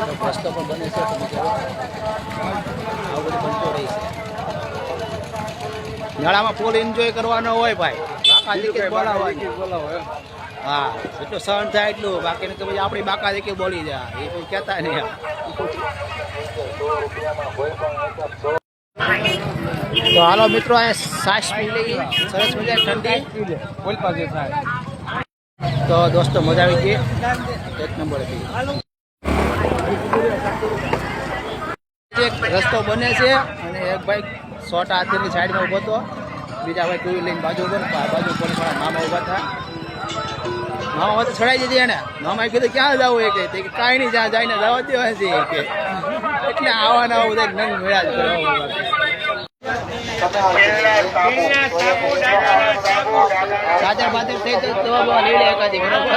રસ્તો પણ બને છે તમે જુઓ આવું બધું બનતું રહે છે મેળામાં ફૂલ એન્જોય કરવાનો હોય ભાઈ બાકા દીકે બોલાવવાનું હા એટલું સહન થાય એટલું બાકી કે પછી આપણી બાકા દીકે બોલી જાય એ કોઈ કહેતા નહીં તો હાલો મિત્રો અહીંયા સાસ પી લઈએ સરસ મજા ઠંડી તો દોસ્તો મજા આવી ગઈ એક નંબર હતી એક રસ્તો બને છે અને એક ભાઈ સોટા હાથની સાઈડમાં ઊભો હતો બીજા ભાઈ ટુ વ્હીલ લઈને બાજુ ઉપર મામા ઊભા હતા મામા તો ચડાઈ દીધી એને મામાએ કીધું ક્યાં જવું એ કે કાંઈ નહીં જ્યાં જઈને જવા દેવા છે કે એટલે આવાના બધા નંગ મેળા જ કરવા સાદર બાદર થઈ તો દવા લઈ લે એકાદી બરાબર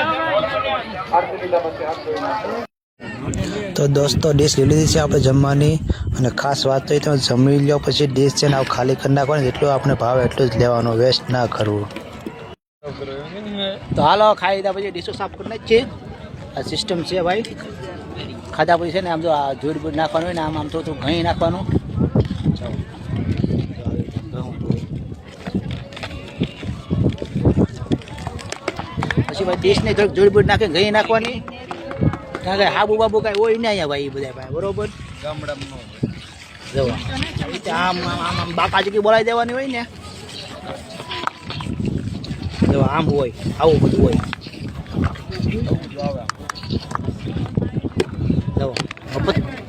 તો દોસ્તો ડીશ લઈ લીધી છે આપણે જમવાની અને ખાસ વાત તો એ તમે જમી લો પછી ડીશ છે ને આવું ખાલી કરી નાખવાનું જેટલું આપણે ભાવે એટલું જ લેવાનું વેસ્ટ ના કરવું તો હાલો ખાઈ લીધા પછી ડીશો સાફ કરી નાખીએ આ સિસ્ટમ છે ભાઈ ખાધા પછી છે ને આમ તો આ ધૂળ બૂળ નાખવાનું હોય ને આમ થોડું ઘણી નાખવાનું પછી ભાઈ ડીશને થોડીક ધૂળ બૂળ નાખી ઘણી નાખવાની કારણ કે હાબુ બાબુ કાંઈ હોય ને અહીંયા ભાઈ બધા ભાઈ બરોબર જવા આમ આમ આમ બાકાજી બોલાવી દેવાની હોય ને જવા આમ હોય આવું બધું હોય જવા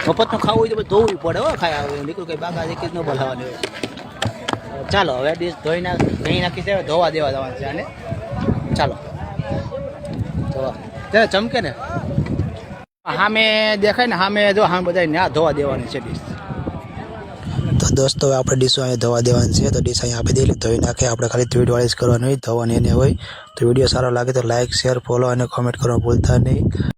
મફતનું ખાવું હોય તો બધું ધોવું પડે હો ખાય નીકળું કંઈ બાકાજી જ ન બોલાવવાની હોય ચાલો હવે ડીશ ધોઈ નાખી છે ધોવા દેવા જવાનું છે આને ચાલો ધોવા ત્યારે ચમકે ને સામે દેખાય ને સામે જો સામે બધા ના ધોવા દેવાની છે ડીશ તો દોસ્તો હવે આપણે ડીશો અહીંયા ધોવા દેવાની છે તો ડીશ અહીંયા આપી દઈએ ધોઈ નાખે આપણે ખાલી ધોઈવાળી જ કરવાની હોય ધોવાની એને હોય તો વિડીયો સારો લાગે તો લાઇક શેર ફોલો અને કોમેન્ટ કરવાનું ભૂલતા નહીં